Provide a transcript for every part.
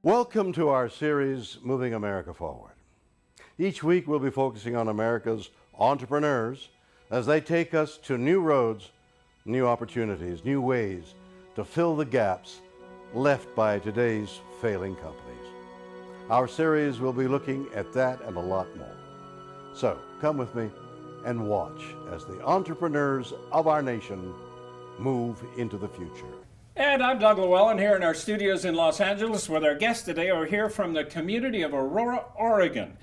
Welcome to our series, Moving America Forward. Each week we'll be focusing on America's entrepreneurs as they take us to new roads, new opportunities, new ways to fill the gaps left by today's failing companies. Our series will be looking at that and a lot more. So come with me and watch as the entrepreneurs of our nation move into the future. And I'm Doug Llewylen here in our studios in Los Angeles with our guests today who are here from the community of Aurora, Oregon.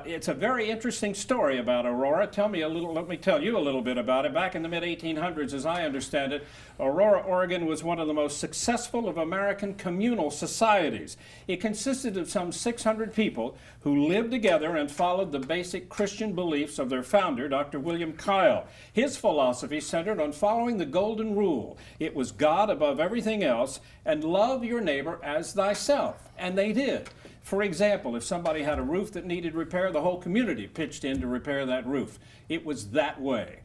It's a very interesting story about Aurora. Let me tell you a little bit about it. Back in the mid-1800s, as I understand it, Aurora, Oregon was one of the most successful of American communal societies. It consisted of some 600 people who lived together and followed the basic Christian beliefs of their founder, Dr. William Kyle. His philosophy centered on following the golden rule. It was God above everything else, and love your neighbor as thyself. And they did. For example, if somebody had a roof that needed repair, the whole community pitched in to repair that roof. It was that way.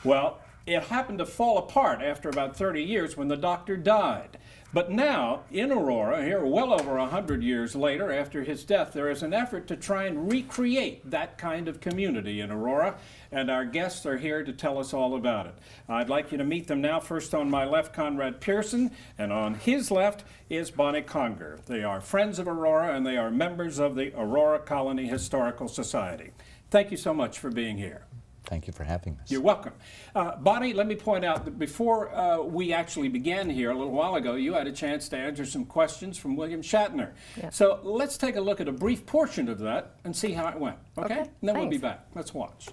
Well, it happened to fall apart after about 30 years when the doctor died. But now, in Aurora, here well over 100 years later after his death, there is an effort to try and recreate that kind of community in Aurora, and our guests are here to tell us all about it. I'd like you to meet them now. First on my left, Conrad Pearson, and on his left is Bonnie Conger. They are friends of Aurora, and they are members of the Aurora Colony Historical Society. Thank you so much for being here. Thank you for having us. You're welcome. Bonnie, let me point out that before we actually began here a little while ago, you had a chance to answer some questions from William Shatner. Yes. So let's take a look at a brief portion of that and see how it went. Okay? And then we'll be back. Let's watch.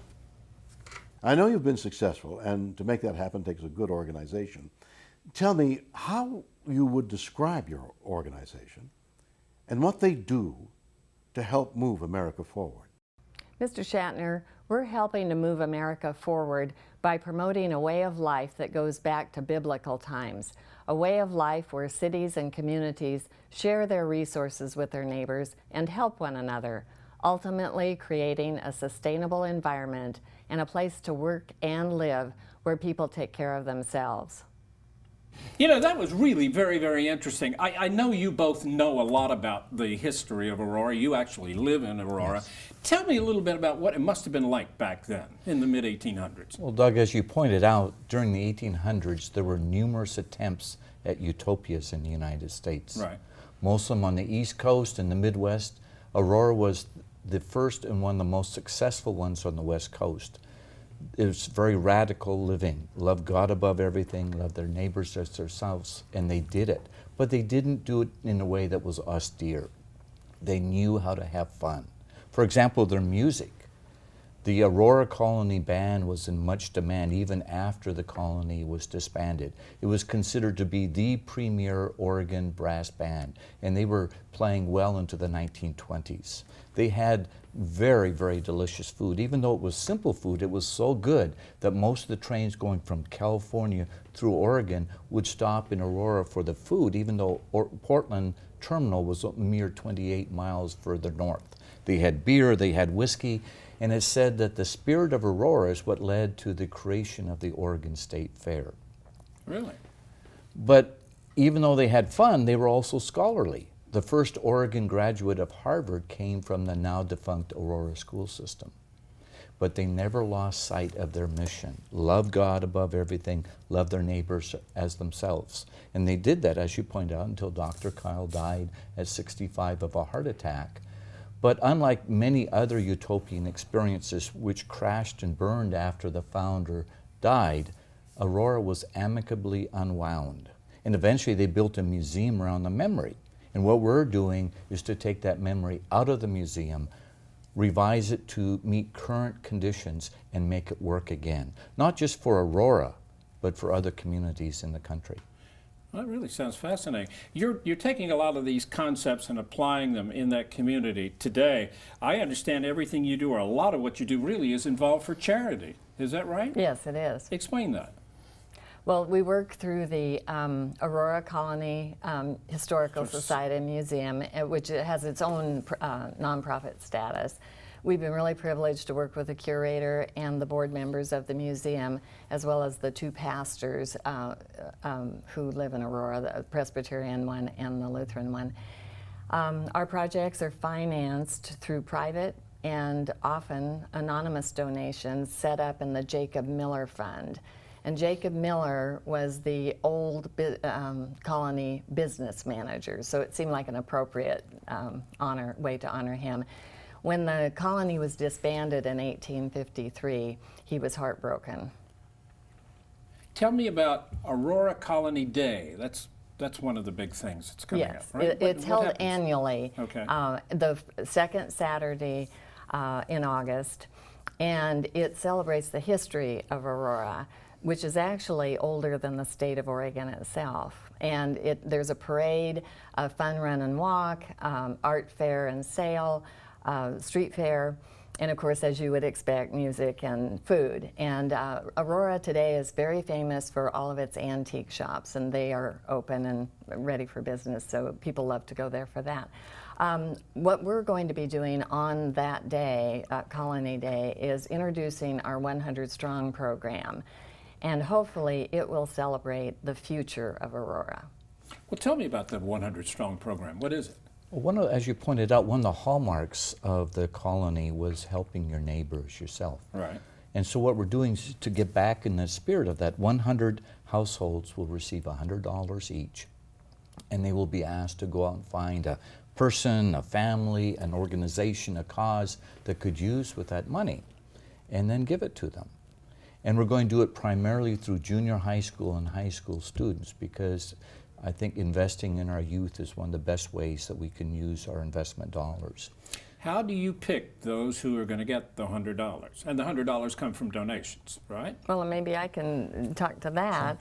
I know you've been successful, and to make that happen takes a good organization. Tell me how you would describe your organization and what they do to help move America forward. Mr. Shatner, we're helping to move America forward by promoting a way of life that goes back to biblical times, a way of life where cities and communities share their resources with their neighbors and help one another, ultimately creating a sustainable environment and a place to work and live where people take care of themselves. You know, that was really very, very interesting. I know you both know a lot about the history of Aurora. You actually live in Aurora. Yes. Tell me a little bit about what it must have been like back then in the mid-1800s. Well, Doug, as you pointed out, during the 1800s, there were numerous attempts at utopias in the United States. Right. Most of them on the East Coast and the Midwest. Aurora was the first and one of the most successful ones on the West Coast. It was very radical living. Love God above everything, love their neighbors as themselves, and they did it. But they didn't do it in a way that was austere. They knew how to have fun. For example, their music. The Aurora Colony Band was in much demand even after the colony was disbanded. It was considered to be the premier Oregon brass band, and they were playing well into the 1920s. They had very, very delicious food. Even though it was simple food, it was so good that most of the trains going from California through Oregon would stop in Aurora for the food, even though Portland Terminal was a mere 28 miles further north. They had beer, they had whiskey, and it's said that the spirit of Aurora is what led to the creation of the Oregon State Fair. Really? But even though they had fun, they were also scholarly. The first Oregon graduate of Harvard came from the now defunct Aurora school system. But they never lost sight of their mission. Love God above everything, love their neighbors as themselves. And they did that, as you point out, until Dr. Kyle died at 65 of a heart attack. But unlike many other utopian experiences which crashed and burned after the founder died, Aurora was amicably unwound. And eventually they built a museum around the memory. And what we're doing is to take that memory out of the museum, revise it to meet current conditions, and make it work again. Not just for Aurora, but for other communities in the country. Well, that really sounds fascinating. You're taking a lot of these concepts and applying them in that community today. I understand everything you do, or a lot of what you do really is involved for charity. Is that right? Yes, it is. Explain that. Well, we work through the Aurora Colony Historical Society Museum, which has its own nonprofit status. We've been really privileged to work with the curator and the board members of the museum, as well as the two pastors who live in Aurora, the Presbyterian one and the Lutheran one. Our projects are financed through private and often anonymous donations set up in the Jacob Miller Fund. And Jacob Miller was the old colony business manager, so it seemed like an appropriate way to honor him. When the colony was disbanded in 1853, he was heartbroken. Tell me about Aurora Colony Day. That's one of the big things that's coming up, right? It's held happens? annually, Okay. the second Saturday in August, and it celebrates the history of Aurora, which is actually older than the state of Oregon itself. And there's a parade, a fun run and walk, art fair and sale, street fair, and of course, as you would expect, music and food. And Aurora today is very famous for all of its antique shops, and they are open and ready for business, so people love to go there for that. What we're going to be doing on that day, Colony Day, is introducing our 100 Strong program. And hopefully it will celebrate the future of Aurora. Well, tell me about the 100 Strong program. What is it? Well, as you pointed out, one of the hallmarks of the colony was helping your neighbors yourself. Right. And so what we're doing is to get back in the spirit of that, 100 households will receive $100 each, and they will be asked to go out and find a person, a family, an organization, a cause that could use with that money, and then give it to them. And we're going to do it primarily through junior high school and high school students, because I think investing in our youth is one of the best ways that we can use our investment dollars. How do you pick those who are going to get the $100? And the $100 come from donations, right? Well, maybe I can talk to that.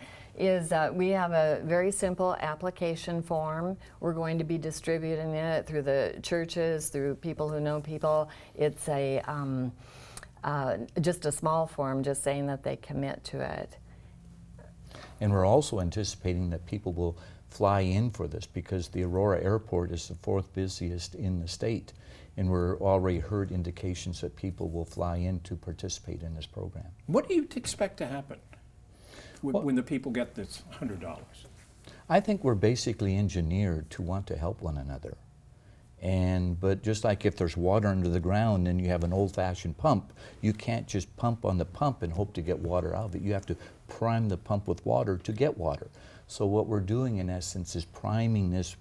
We have a very simple application form. We're going to be distributing it through the churches, through people who know people. It's just a small form, just saying that they commit to it. And we're also anticipating that people will fly in for this, because the Aurora Airport is the 4th busiest in the state. And we're already heard indications that people will fly in to participate in this program. What do you expect to happen when the people get this $100? I think we're basically engineered to want to help one another. But just like if there's water under the ground and you have an old-fashioned pump, you can't just pump on the pump and hope to get water out of it. You have to prime the pump with water to get water. So what we're doing in essence is priming this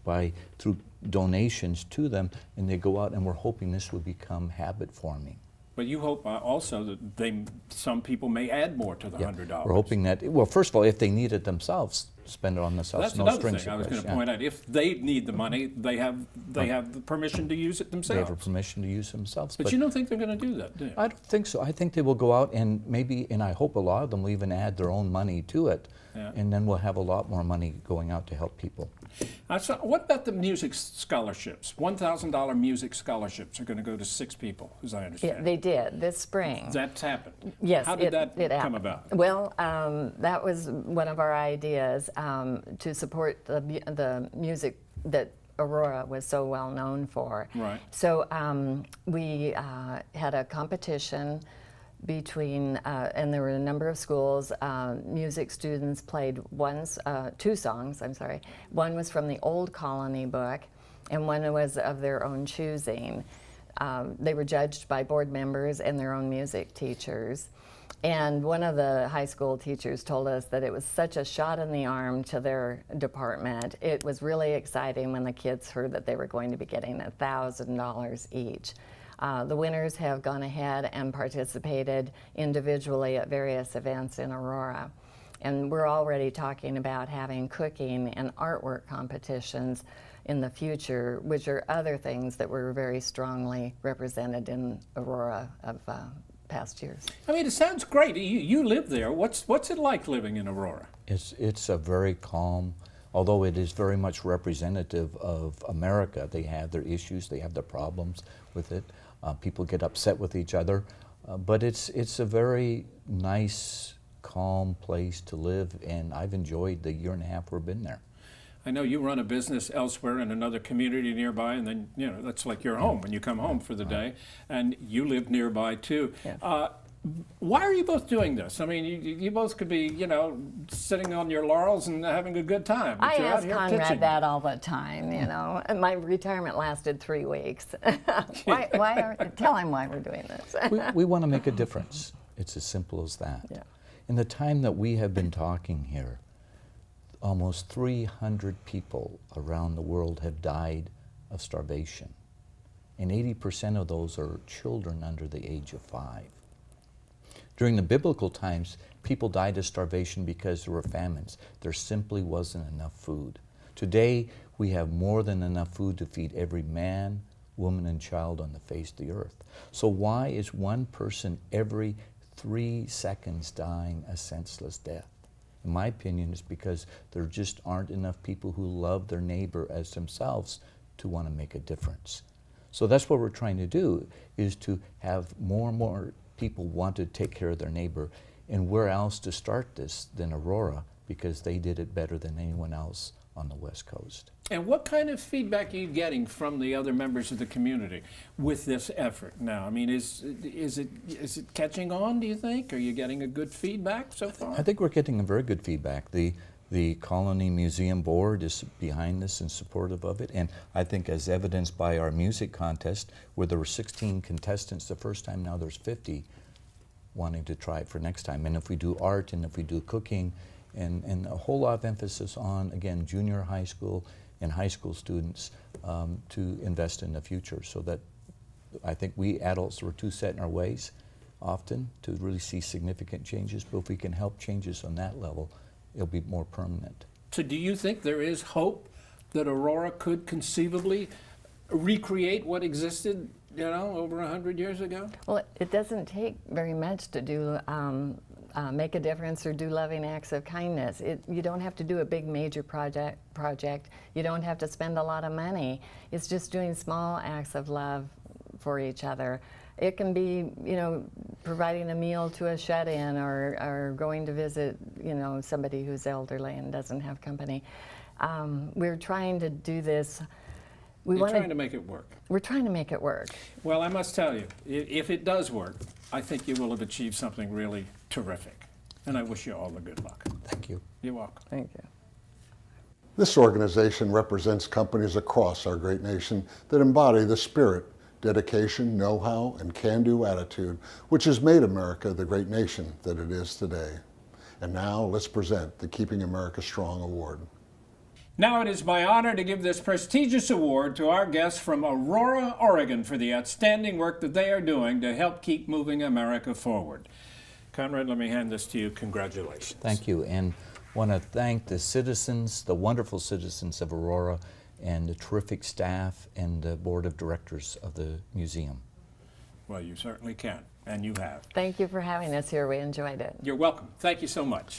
through donations to them, and they go out, and we're hoping this will become habit forming. But you hope also that some people may add more to the $100. We're hoping that, well, first of all, if they need it themselves, spend it on themselves. That's no another strings thing I was attached. going to point out. If they need the money, they have the permission to use it They themselves. have permission to use themselves. But you don't think they're going to do that, do you? I don't think so. I think they will go out and maybe, and I hope a lot of them will even add their own money to it. Yeah. And then we'll have a lot more money going out to help people. What about the music scholarships? $1,000 music scholarships are going to go to 6 people, as I understand. Yeah, they did this spring. That's happened. Yes. How did that it come happened. about? Well, that was one of our ideas to support the music that Aurora was so well known for. Right. So we had a competition between, and there were a number of schools. Music students played 2 songs, I'm sorry. One was from the Old Colony book, and one was of their own choosing. They were judged by board members and their own music teachers. And one of the high school teachers told us that it was such a shot in the arm to their department. It was really exciting when the kids heard that they were going to be getting $1,000 each. The winners have gone ahead and participated individually at various events in Aurora. And we're already talking about having cooking and artwork competitions in the future, which are other things that were very strongly represented in Aurora of past years. I mean, it sounds great. You live there. What's it like living in Aurora? It's a very calm, although it is very much representative of America. They have their issues, they have their problems with it. People get upset with each other, but it's a very nice, calm place to live, and I've enjoyed the year and a half we've been there. I know you run a business elsewhere in another community nearby, and then, that's like your home when you come home for the day, and you live nearby too. Yes. Why are you both doing this? I mean, you both could be, you know, sitting on your laurels and having a good time. But I you're out ask here Conrad pitching. that all the time, you know. And my retirement lasted 3 weeks. Tell him why we're doing this. We want to make a difference. It's as simple as that. Yeah. In the time that we have been talking here, almost 300 people around the world have died of starvation. And 80% of those are children under the age of 5. During the biblical times, people died of starvation because there were famines. There simply wasn't enough food. Today, we have more than enough food to feed every man, woman, and child on the face of the earth. So why is one person every 3 seconds dying a senseless death? In my opinion, it's because there just aren't enough people who love their neighbor as themselves to want to make a difference. So that's what we're trying to do, is to have more and more people want to take care of their neighbor. And where else to start this than Aurora, because they did it better than anyone else on the West Coast. And what kind of feedback are you getting from the other members of the community with this effort now? I mean, is it catching on, do you think? Are you getting a good feedback so far? I think we're getting a very good feedback. The Colony Museum Board is behind this and supportive of it, and I think as evidenced by our music contest, where there were 16 contestants the first time, now there's 50 wanting to try it for next time. And if we do art, and if we do cooking, and a whole lot of emphasis on, again, junior high school and high school students to invest in the future, so that I think we adults were too set in our ways often to really see significant changes, but if we can help changes on that level, it'll be more permanent. So do you think there is hope that Aurora could conceivably recreate what existed, you know, over 100 years ago? Well, it doesn't take very much to do make a difference or do loving acts of kindness. You don't have to do a big major project. You don't have to spend a lot of money. It's just doing small acts of love for each other. It can be, you know, providing a meal to a shut-in, or going to visit, you know, somebody who's elderly and doesn't have company. We're trying to do this. You're trying to make it work. We're trying to make it work. Well, I must tell you, if it does work, I think you will have achieved something really terrific. And I wish you all the good luck. Thank you. You're welcome. Thank you. This organization represents companies across our great nation that embody the spirit, dedication, know-how, and can-do attitude which has made America the great nation that it is today. And now let's present the Keeping America Strong Award. Now it is my honor to give this prestigious award to our guests from Aurora, Oregon, for the outstanding work that they are doing to help keep moving America forward. Conrad, let me hand this to you. Congratulations. Thank you, and want to thank the citizens, the wonderful citizens of Aurora, and the terrific staff and the board of directors of the museum. Well, you certainly can, and you have. Thank you for having us here. We enjoyed it. You're welcome. Thank you so much.